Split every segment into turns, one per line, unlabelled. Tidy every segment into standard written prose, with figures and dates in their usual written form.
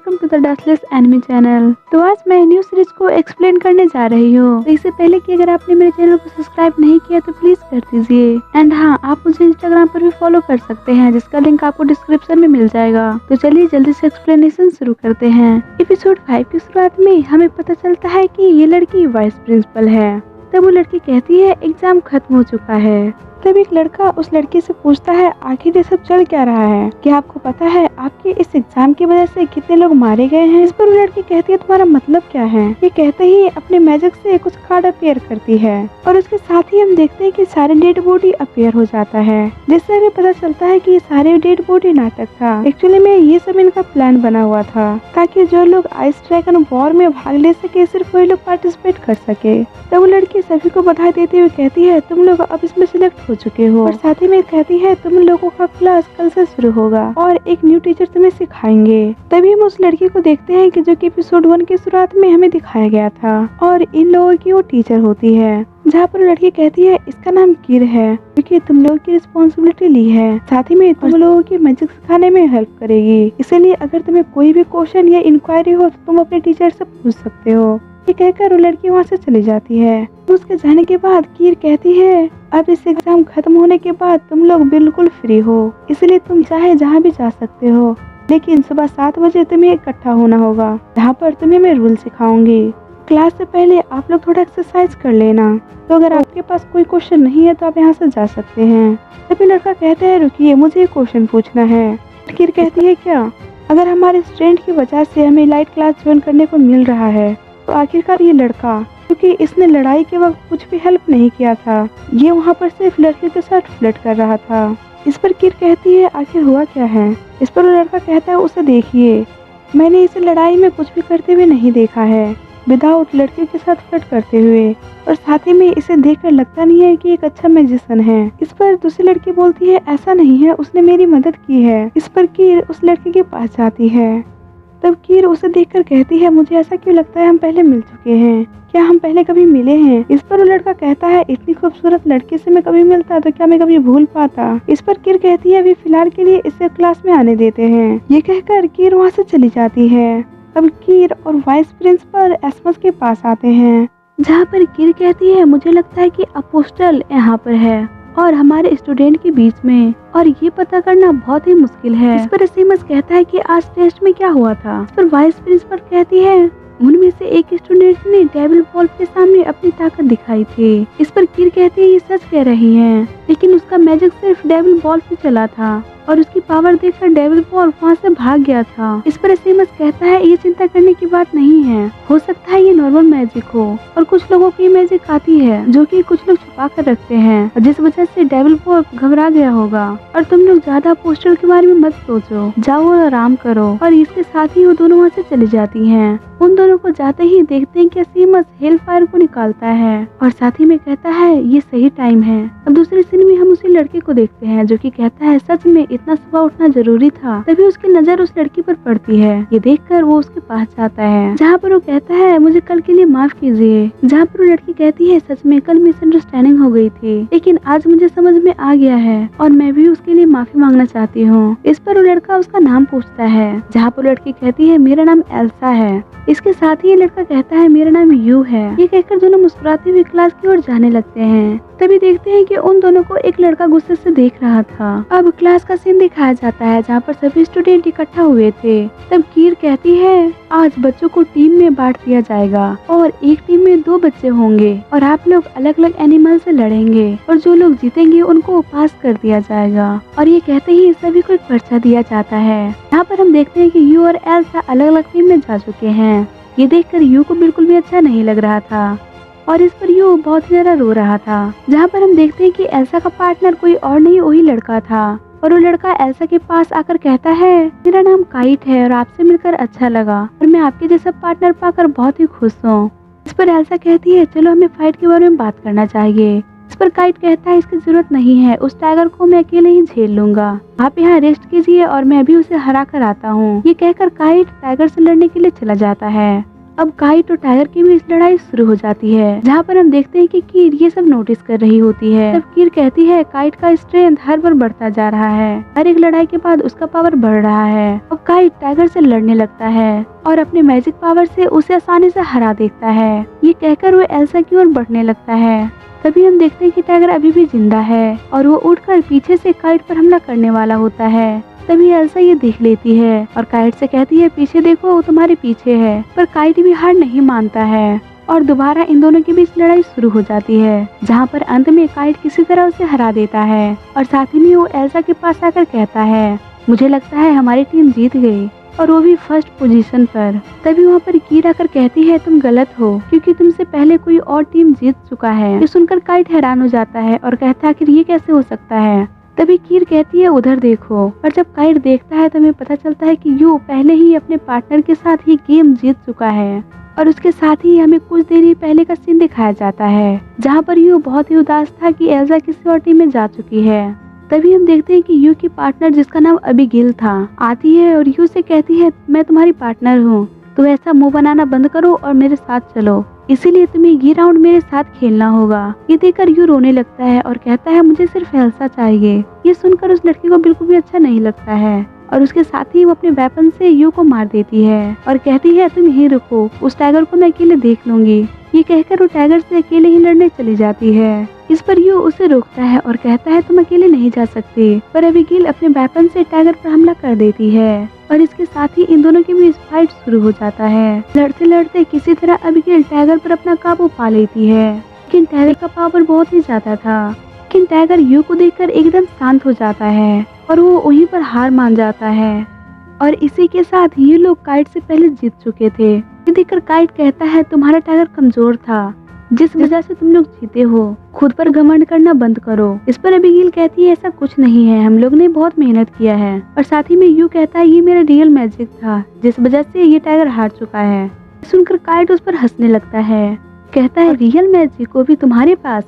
Welcome to the dustless enemy channel. तो आज मैं न्यू सीरीज को एक्सप्लेन करने जा रही हूँ। तो इससे पहले कि अगर आपने मेरे चैनल को सब्सक्राइब नहीं किया तो प्लीज कर दीजिए। एंड हाँ, आप मुझे इंस्टाग्राम पर भी फॉलो कर सकते हैं, जिसका लिंक आपको डिस्क्रिप्शन में मिल जाएगा। तो चलिए जल्दी से एक्सप्लेनेशन शुरू करते हैं। एपिसोड 5 की शुरुआत में हमें पता चलता है कि ये लड़की वाइस प्रिंसिपल है। तब वो लड़की कहती है एग्जाम खत्म हो चुका है। तब एक लड़का उस लड़की से पूछता है आखिर ये सब चल क्या रहा है, क्या आपको पता है आपके इस एग्जाम की वजह से कितने लोग मारे गए हैं। इस पर वो लड़की कहती है तुम्हारा मतलब क्या है। ये कहते ही अपने मैजिक से कुछ कार्ड अपीयर करती है और उसके साथ ही हम देखते हैं कि सारे डेड बॉडी अपीयर हो जाता है, जिससे हमें पता चलता है कि ये सारे डेड बॉडी नाटक था। एक्चुअली में ये सब इनका प्लान बना हुआ था ताकि जो लोग आइस ड्रैगन वॉर में भाग ले सके सिर्फ वही लोग पार्टिसिपेट कर सके। तब वो लड़की सभी को बधाई देते हुए कहती है तुम लोग अब इसमें सिलेक्ट हो चुके हो और साथ ही में कहती है तुम लोगों का क्लास कल से शुरू होगा और एक न्यू टीचर तुम्हें सिखाएंगे। तभी हम उस लड़की को देखते हैं कि जो कि एपिसोड 1 की शुरुआत में हमें दिखाया गया था और इन लोगों की वो टीचर होती है, जहाँ पर लड़की कहती है इसका नाम किर है क्योंकि तुम लोगों की रिस्पॉन्सिबिलिटी ली है, साथ ही में तुम लोगों की मैजिक सिखाने में हेल्प करेगी। इसलिए अगर तुम्हें कोई भी क्वेश्चन या इंक्वायरी हो तो तुम अपने टीचर से पूछ सकते हो। ये कहकर वो लड़की वहाँ से चली जाती है। उसके जाने के बाद कीर कहती है अब इस एग्जाम खत्म होने के बाद तुम लोग बिल्कुल फ्री हो, इसलिए तुम चाहे जहाँ भी जा सकते हो, लेकिन सुबह 7 बजे तुम्हें इकट्ठा होना होगा, जहाँ पर तुम्हें मैं रूल सिखाऊंगी। क्लास से पहले आप लोग थोड़ा एक्सरसाइज कर लेना। तो अगर आपके पास कोई क्वेश्चन नहीं है तो आप यहाँ से जा सकते हैं। तभी लड़का कहता है रुकिए मुझे एक क्वेश्चन पूछना है। कीर कहती है क्या, अगर हमारे स्टूडेंट की वजह से हमें लाइट क्लास ज्वाइन करने को मिल रहा है तो आखिरकार ये लड़का, क्योंकि इसने लड़ाई के वक्त कुछ भी हेल्प नहीं किया था, ये वहाँ पर सिर्फ लड़के के साथ फ्लर्ट कर रहा था। इस पर कीर कहती है आखिर हुआ क्या है। इस पर वो लड़का कहता है उसे देखिए, मैंने इसे लड़ाई में कुछ भी करते हुए नहीं देखा है विदाउट लड़के के साथ फ्लर्ट करते हुए, और साथ ही में इसे देखकर लगता नहीं है कि एक अच्छा मैजिशियन है। इस पर दूसरी लड़की बोलती है ऐसा नहीं है, उसने मेरी मदद की है। इस पर कीर उस लड़के के पास जाती है। तब कीर उसे देखकर कहती है मुझे ऐसा क्यों लगता है हम पहले मिल चुके हैं, क्या हम पहले कभी मिले हैं। इस पर वो लड़का कहता है इतनी खूबसूरत लड़की से मैं कभी मिलता तो क्या मैं कभी भूल पाता। इस पर कीर कहती है अभी फिलहाल के लिए इसे क्लास में आने देते हैं। ये कहकर कीर वहाँ से चली जाती है। तब कीर और वाइस प्रिंसिपल एसमस के पास आते हैं, जहाँ पर कीर कहती है मुझे लगता है कि अपोस्टल यहाँ पर है और हमारे स्टूडेंट के बीच में, और ये पता करना बहुत ही मुश्किल है। इस पर एसमस कहता है कि आज टेस्ट में क्या हुआ था। इस पर वाइस प्रिंसिपल कहती है उनमें से एक स्टूडेंट ने डेविल वॉल्फ के सामने अपनी ताकत दिखाई थी। इस पर कीर कहती है ये सच कह रही हैं, लेकिन उसका मैजिक सिर्फ डेविल वॉल्फ ही चला था और उसकी पावर देखकर डेविल वॉल्फ वहाँ से भाग गया था। इस पर एसमस कहता है ये चिंता करने की बात नहीं है, हो सकता है ये नॉर्मल मैजिक हो और कुछ लोगों की मैजिक आती है जो कि कुछ लोग छुपा कर रखते हैं, जिस वजह से डेविल वॉल्फ घबरा गया होगा। और तुम लोग ज्यादा पोस्टर के बारे में मत सोचो, जाओ और आराम करो। और इसके साथ ही वो दोनों वहाँ से चली जाती हैं। उन दोनों को जाते ही देखते हैं कि एसमस हेल फायर को निकालता है और साथ ही में कहता है ये सही टाइम है। अब दूसरे सीन में हम उसी लड़के को देखते हैं जो कि कहता है सच में इतना सुबह उठना जरूरी था। तभी उसकी नजर उस लड़की पर पड़ती है। ये देखकर वो उसके पास जाता है, जहाँ पर वो कहता है मुझे कल के लिए माफ कीजिए। जहाँ पर वो लड़की कहती है सच में कल मिसअंडरस्टैंडिंग हो गई थी, लेकिन आज मुझे समझ में आ गया है और मैं भी उसके लिए माफी मांगना चाहती हूँ। इस पर वो लड़का उसका नाम पूछता है, जहाँ पर लड़की कहती है मेरा नाम एल्सा है। इसके साथ ही ये लड़का कहता है मेरा नाम यू है। ये कहकर दोनों मुस्कुराते हुए क्लास की ओर जाने लगते हैं। तभी देखते हैं कि उन दोनों को एक लड़का गुस्से से देख रहा था। अब क्लास का सीन दिखाया जाता है जहाँ पर सभी स्टूडेंट इकट्ठा हुए थे। तब कीर कहती है आज बच्चों को टीम में बांट दिया जाएगा और एक टीम में 2 बच्चे होंगे और आप लोग अलग अलग एनिमल से लड़ेंगे और जो लोग जीतेंगे उनको पास कर दिया जाएगा। और ये कहते ही सभी को एक पर्चा दिया जाता है। यहाँ पर हम देखते हैं कि यू और एल्सा अलग अलग टीम में जा चुके हैं। ये देखकर यू को बिल्कुल भी अच्छा नहीं लग रहा था और इस पर यू बहुत ही ज्यादा रो रहा था। जहाँ पर हम देखते हैं कि एल्सा का पार्टनर कोई और नहीं वही लड़का था और वो लड़का एल्सा के पास आकर कहता है मेरा नाम काइट है और आपसे मिलकर अच्छा लगा और मैं आपके जैसा पार्टनर पाकर बहुत ही खुश हूँ। इस पर एल्सा कहती है चलो हमें फाइट के बारे में बात करना चाहिए। इस पर काइट कहता है इसकी जरूरत नहीं है, उस टाइगर को मैं अकेले ही झेल लूंगा, आप यहाँ रेस्ट कीजिए और मैं भी उसे हरा कर आता हूँ। ये कहकर काइट टाइगर से लड़ने के लिए चला जाता है अब काइट और टाइगर के बीच लड़ाई शुरू हो जाती है, जहाँ पर हम देखते हैं कि कीर ये सब नोटिस कर रही होती है। तब कीर कहती है काइट का स्ट्रेंथ हर बार बढ़ता जा रहा है, हर एक लड़ाई के बाद उसका पावर बढ़ रहा है। अब काइट टाइगर से लड़ने लगता है और अपने मैजिक पावर से उसे आसानी से हरा देता है। ये कहकर वो एल्सा की ओर बढ़ने लगता है। तभी हम देखते हैं कि टाइगर अभी भी जिंदा है और वो उठकर पीछे से काइट पर हमला करने वाला होता है। तभी एल्सा ये देख लेती है और काइट से कहती है पीछे देखो, वो तुम्हारे पीछे है। पर काइट भी हार नहीं मानता है और दोबारा इन दोनों के बीच लड़ाई शुरू हो जाती है, जहाँ पर अंत में काइट किसी तरह उसे हरा देता है और साथ ही में वो एल्सा के पास आकर कहता है मुझे लगता है हमारी टीम जीत गई, और वो भी फर्स्ट पोजीशन पर। तभी वहाँ पर कीर आकर कहती है तुम गलत हो, क्योंकि तुमसे पहले कोई और टीम जीत चुका है। ये सुनकर काइट हैरान हो जाता है और कहता है आखिर ये कैसे हो सकता है। तभी कीर कहती है उधर देखो, और जब काइट देखता है तो हमें पता चलता है कि यू पहले ही अपने पार्टनर के साथ ये गेम जीत चुका है। और उसके साथ ही हमें कुछ देर ही पहले का सीन दिखाया जाता है, जहाँ पर यू बहुत ही उदास था कि एल्सा किसी और टीम में जा चुकी है। तभी हम देखते हैं कि यू की पार्टनर जिसका नाम अबिगेल था आती है और यू से कहती है मैं तुम्हारी पार्टनर हूँ, तो ऐसा मुंह बनाना बंद करो और मेरे साथ चलो, इसीलिए तुम्हें ये राउंड मेरे साथ खेलना होगा। ये देखकर यू रोने लगता है और कहता है मुझे सिर्फ एल्सा चाहिए। ये सुनकर उस लड़की को बिल्कुल भी अच्छा नहीं लगता है और उसके साथ ही वो अपने वेपन से यू को मार देती है और कहती है तुम यहीं रुको, उस टाइगर को मैं अकेले देख लूंगी। ये कहकर वो टाइगर से अकेले ही लड़ने चली जाती है। इस पर यू उसे रोकता है और कहता है तुम अकेले नहीं जा सकते, पर अबिगेल अपने वेपन से टाइगर पर हमला कर देती है और इसके साथ ही इन दोनों के बीच फाइट शुरू हो जाता है। लड़ते लड़ते किसी तरह अबिगेल टाइगर पर अपना काबू पा लेती है, लेकिन टाइगर का पावर बहुत ही ज्यादा था। लेकिन टाइगर यू को देखकर एकदम शांत हो जाता है और वो वहीं पर हार मान जाता है। और इसी के साथ ये लोग काइट से पहले जीत चुके थे। ये देखकर काइट कहता है तुम्हारा टाइगर कमजोर था, जिस वजह से तुम लोग जीते हो, खुद पर घमंड करना बंद करो। इस पर अबिगेल कहती है ऐसा कुछ नहीं है, हम लोग ने बहुत मेहनत किया है। और साथ ही में यू कहता है ये मेरा रियल मैजिक था, जिस वजह से ये टाइगर हार चुका है। सुनकर काइट उस पर हंसने लगता है, कहता है रियल मैजिक को भी तुम्हारे पास,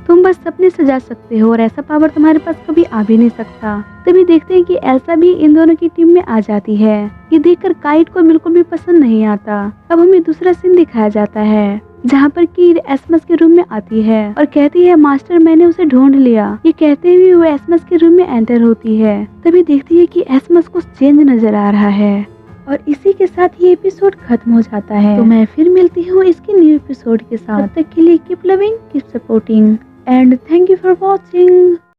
तुम बस सपने सजा सकते हो और ऐसा पावर तुम्हारे पास कभी आ भी नहीं सकता। तभी देखते हैं कि एल्सा भी इन दोनों की टीम में आ जाती है। ये देखकर काइट को बिल्कुल भी पसंद नहीं आता। अब हमें दूसरा सीन दिखाया जाता है, जहाँ पर कीर एस्मस के रूम में आती है और कहती है मास्टर मैंने उसे ढूंढ लिया। ये कहते हुए वो एस्मस के रूम में एंटर होती है। तभी देखती है कि एस्मस को चेंज नजर आ रहा है और इसी के साथ ये एपिसोड खत्म हो जाता है। तो मैं फिर मिलती हूँ इसके न्यू एपिसोड के साथ। तब तक के लिए keep loving, keep supporting and thank you for watching.